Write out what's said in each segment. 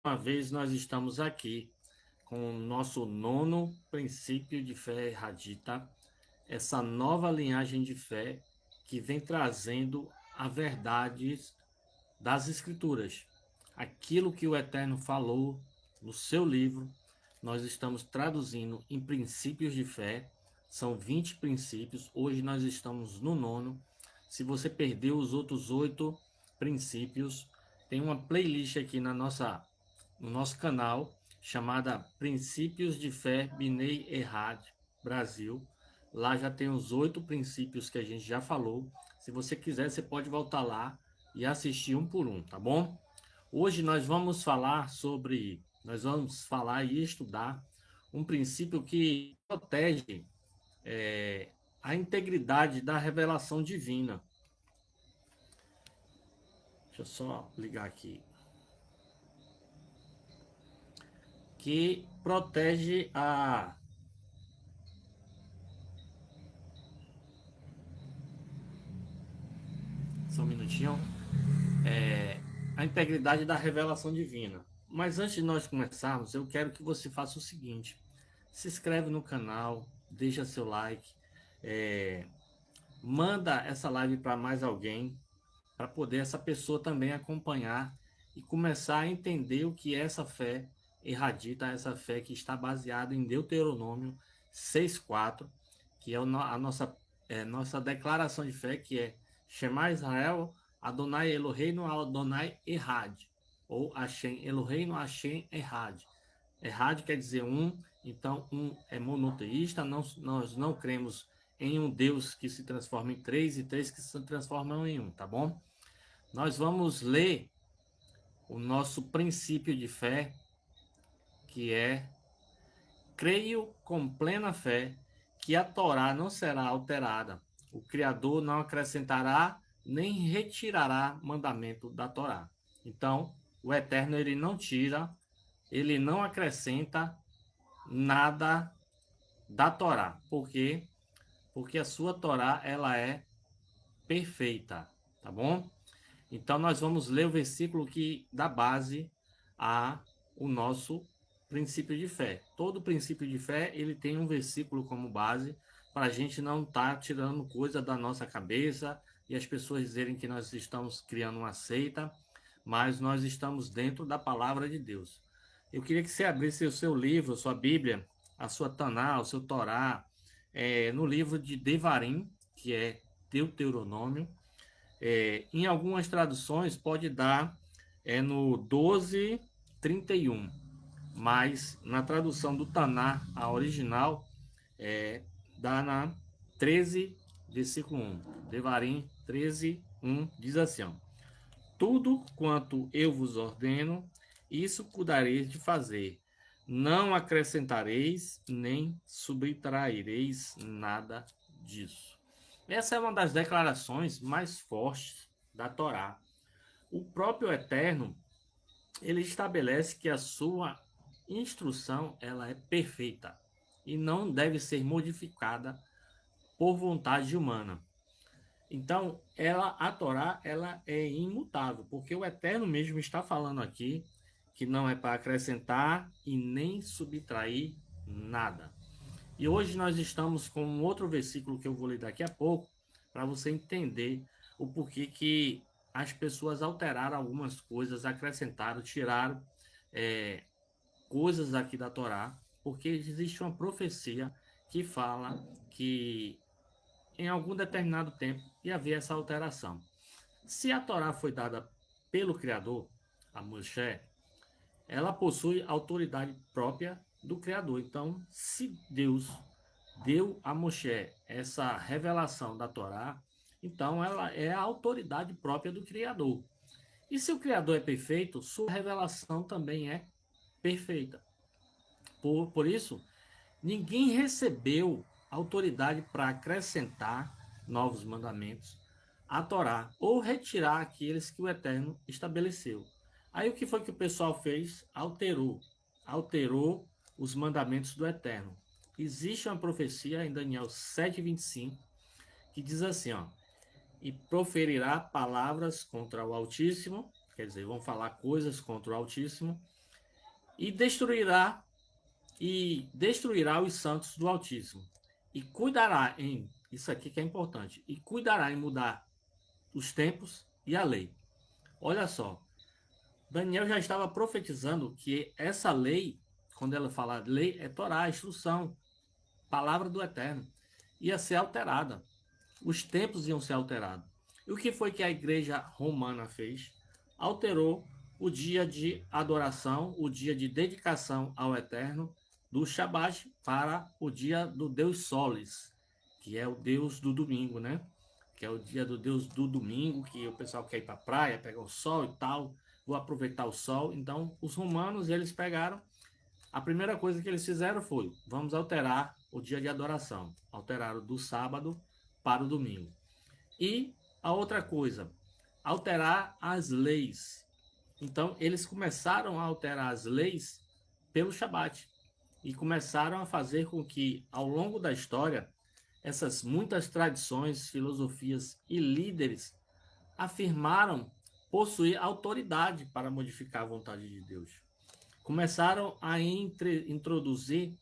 Uma vez nós estamos aqui com o nosso nono princípio de fé Hadita, essa nova linhagem de fé que vem trazendo a verdade das Escrituras. Aquilo que o Eterno falou no seu livro, nós estamos traduzindo em princípios de fé. São 20 princípios. Hoje nós estamos no nono. Se você perdeu os outros 8 princípios, tem uma playlist aqui no nosso canal chamada Princípios de Fé Binei Errad Brasil. Lá já tem os 8 princípios que a gente já falou. Se você quiser, você pode voltar lá e assistir um por um, tá bom? Hoje nós vamos falar e estudar um princípio que protege a integridade da revelação divina. Deixa eu só ligar aqui. Que protege a só um minutinho. A integridade da revelação divina. Mas antes de nós começarmos, eu quero que você faça o seguinte: se inscreve no canal, deixa seu like, manda essa live para mais alguém, para poder essa pessoa também acompanhar e começar a entender o que é essa fé erradita, essa fé que está baseada em Deuteronômio 6,4, que é a nossa declaração de fé, que é Shema Israel, Adonai Eloheinu, Adonai Errad, ou Hashem Eloheinu, Hashem Errad. Errad quer dizer um, então um é monoteísta, nós não cremos em um Deus que se transforma em três e três que se transformam em um, tá bom? Nós vamos ler o nosso princípio de fé, que é: creio com plena fé que a Torá não será alterada. O Criador não acrescentará nem retirará mandamento da Torá. Então, o Eterno ele não tira, ele não acrescenta nada da Torá. Por quê? Porque a sua Torá ela é perfeita, tá bom? Então nós vamos ler o versículo que dá base a o nosso princípio de fé. Todo princípio de fé ele tem um versículo como base para a gente não estar tirando coisa da nossa cabeça e as pessoas dizerem que nós estamos criando uma seita, mas nós estamos dentro da palavra de Deus. Eu queria que você abrisse o seu livro, a sua Bíblia, a sua Taná, o seu Torá, no livro de Devarim, que é Deuteronômio. Em algumas traduções pode dar no 12:31, mas na tradução do Taná, a original, dá na 13, versículo 1. Devarim 13:1 diz assim: ó, tudo quanto eu vos ordeno, isso cuidareis de fazer. Não acrescentareis nem subtraireis nada disso. Essa é uma das declarações mais fortes da Torá. O próprio Eterno, ele estabelece que a sua instrução ela é perfeita e não deve ser modificada por vontade humana. Então, a Torá ela é imutável, porque o Eterno mesmo está falando aqui que não é para acrescentar e nem subtrair nada. E hoje nós estamos com um outro versículo que eu vou ler daqui a pouco, para você entender o porquê que as pessoas alteraram algumas coisas, acrescentaram, tiraram coisas aqui da Torá, porque existe uma profecia que fala que em algum determinado tempo ia haver essa alteração. Se a Torá foi dada pelo Criador, a Moshe, ela possui autoridade própria do Criador. Então, se Deus deu a Moshe essa revelação da Torá, então ela é a autoridade própria do Criador. E se o Criador é perfeito, sua revelação também é perfeita. Por isso, ninguém recebeu autoridade para acrescentar novos mandamentos à Torá ou retirar aqueles que o Eterno estabeleceu. Aí o que foi que o pessoal fez? Alterou os mandamentos do Eterno. Existe uma profecia em Daniel 7:25 que diz assim, ó: e proferirá palavras contra o Altíssimo, quer dizer, vão falar coisas contra o Altíssimo, e destruirá os santos do Altíssimo. E cuidará em, isso aqui que é importante, e cuidará em mudar os tempos e a lei. Olha só, Daniel já estava profetizando que essa lei, quando ela fala lei, é Torá, instrução, palavra do Eterno, ia ser alterada. Os tempos iam ser alterados. E o que foi que a igreja romana fez? Alterou o dia de adoração, o dia de dedicação ao Eterno, do Shabat para o dia do Deus Solis, que é o Deus do domingo, né? Que é o dia do Deus do domingo, que o pessoal quer ir para a praia, pegar o sol e tal, vou aproveitar o sol. Então, os romanos, eles pegaram, a primeira coisa que eles fizeram foi, vamos alterar o dia de adoração. Alteraram do sábado para o domingo. E a outra coisa, alterar as leis. Então, eles começaram a alterar as leis pelo Shabat e começaram a fazer com que, ao longo da história, essas muitas tradições, filosofias e líderes afirmaram possuir autoridade para modificar a vontade de Deus. Começaram a introduzir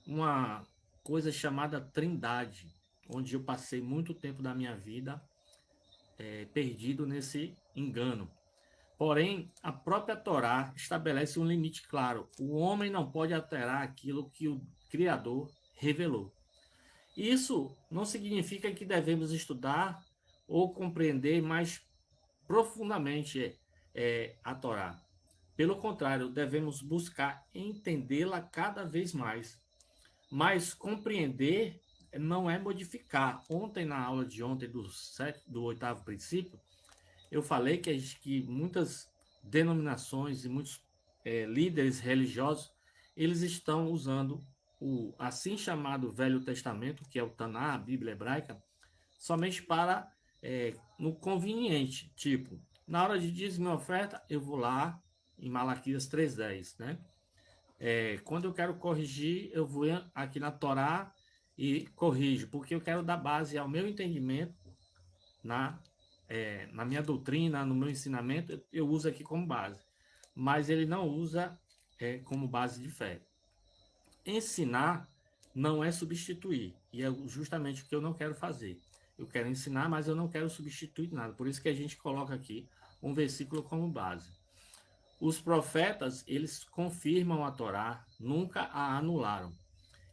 uma coisa chamada Trindade, onde eu passei muito tempo da minha vida perdido nesse engano. Porém, a própria Torá estabelece um limite claro. O homem não pode alterar aquilo que o Criador revelou. Isso não significa que devemos estudar ou compreender mais profundamente a Torá. Pelo contrário, devemos buscar entendê-la cada vez mais. Mas compreender não é modificar. Ontem, na aula de ontem do oitavo princípio, eu falei que muitas denominações e muitos líderes religiosos, eles estão usando o assim chamado Velho Testamento, que é o Taná, a Bíblia hebraica, somente para no conveniente, tipo, na hora de dízimo e oferta, eu vou lá em Malaquias 3:10, né? Quando eu quero corrigir, eu vou aqui na Torá e corrijo, porque eu quero dar base ao meu entendimento na minha doutrina, no meu ensinamento, eu uso aqui como base. Mas ele não usa como base de fé. Ensinar não é substituir. E é justamente o que eu não quero fazer. Eu quero ensinar, mas eu não quero substituir nada. Por isso que a gente coloca aqui um versículo como base. Os profetas, eles confirmam a Torá, nunca a anularam.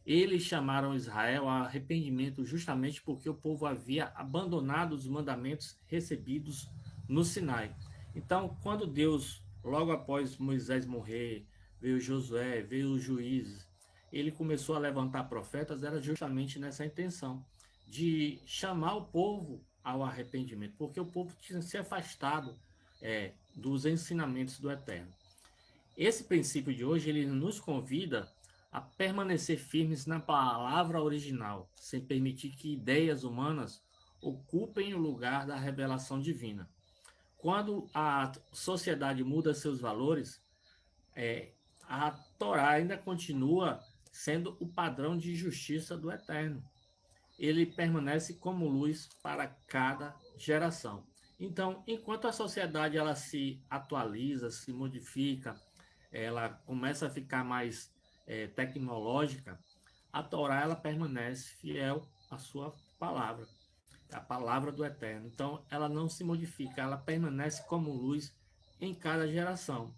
Eles chamaram Israel a arrependimento justamente porque o povo havia abandonado os mandamentos recebidos no Sinai. Então, quando Deus, logo após Moisés morrer, veio Josué, veio os juízes, ele começou a levantar profetas, era justamente nessa intenção, de chamar o povo ao arrependimento, porque o povo tinha se afastado dos ensinamentos do Eterno. Esse princípio de hoje, ele nos convida a permanecer firmes na palavra original, sem permitir que ideias humanas ocupem o lugar da revelação divina. Quando a sociedade muda seus valores, a Torá ainda continua sendo o padrão de justiça do Eterno. Ele permanece como luz para cada geração. Então, enquanto a sociedade ela se atualiza, se modifica, ela começa a ficar mais tecnológica, a Torá ela permanece fiel à sua palavra, a palavra do Eterno. Então, ela não se modifica, ela permanece como luz em cada geração.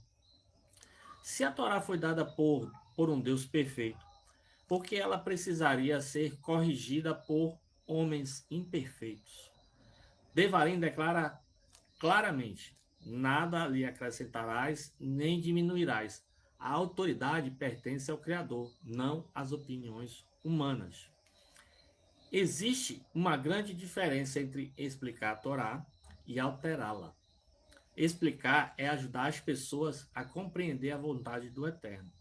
Se a Torá foi dada por um Deus perfeito, por que ela precisaria ser corrigida por homens imperfeitos? Devarim declara claramente: nada lhe acrescentarás, nem diminuirás. A autoridade pertence ao Criador, não às opiniões humanas. Existe uma grande diferença entre explicar a Torá e alterá-la. Explicar é ajudar as pessoas a compreender a vontade do Eterno.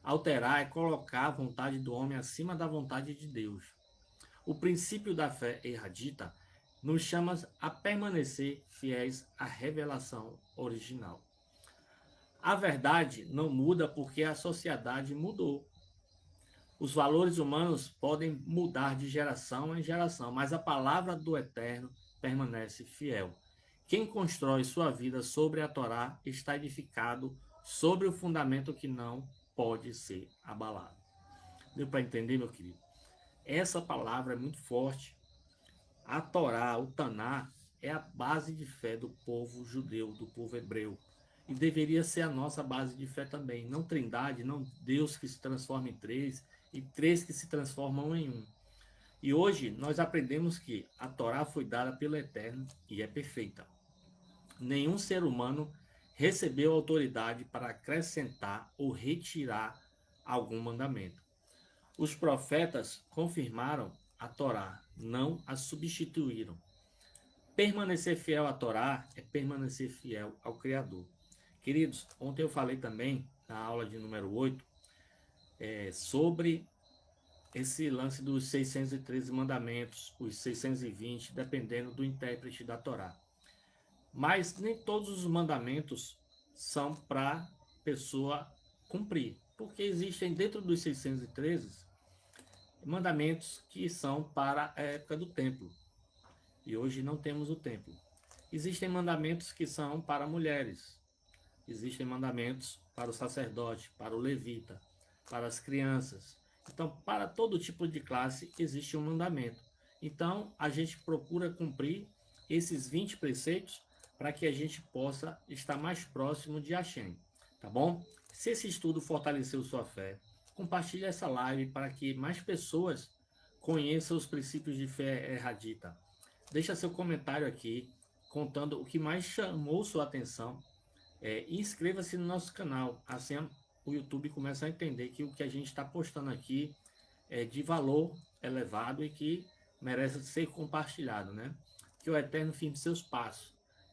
Alterar é colocar a vontade do homem acima da vontade de Deus. O princípio da fé erradita nos chama a permanecer fiéis à revelação original. A verdade não muda porque a sociedade mudou. Os valores humanos podem mudar de geração em geração, mas a palavra do Eterno permanece fiel. Quem constrói sua vida sobre a Torá está edificado sobre o fundamento que não pode ser abalado. Deu para entender, meu querido? Essa palavra é muito forte. A Torá, o Taná, é a base de fé do povo judeu, do povo hebreu. E deveria ser a nossa base de fé também. Não trindade, não Deus que se transforma em três, e três que se transformam em um. E hoje nós aprendemos que a Torá foi dada pelo Eterno e é perfeita. Nenhum ser humano recebeu autoridade para acrescentar ou retirar algum mandamento. Os profetas confirmaram a Torá, não a substituíram. Permanecer fiel à Torá é permanecer fiel ao Criador. Queridos, ontem eu falei também, na aula de número 8, sobre esse lance dos 613 mandamentos, os 620, dependendo do intérprete da Torá. Mas nem todos os mandamentos são para pessoa cumprir, porque existem dentro dos 613 mandamentos que são para a época do templo. E hoje não temos o templo. Existem mandamentos que são para mulheres. Existem mandamentos para o sacerdote, para o levita, para as crianças. Então, para todo tipo de classe existe um mandamento. Então, a gente procura cumprir esses 20 preceitos para que a gente possa estar mais próximo de Hashem, tá bom? Se esse estudo fortaleceu sua fé, compartilhe essa live para que mais pessoas conheçam os princípios de fé erradita. Deixa seu comentário aqui, contando o que mais chamou sua atenção. E inscreva-se no nosso canal, assim o YouTube começa a entender que o que a gente está postando aqui é de valor elevado e que merece ser compartilhado, né? Que o Eterno firme seus passos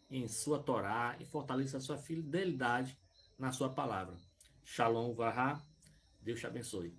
em sua Torá e fortaleça a sua fidelidade na sua palavra. Shalom Vahá, Deus te abençoe.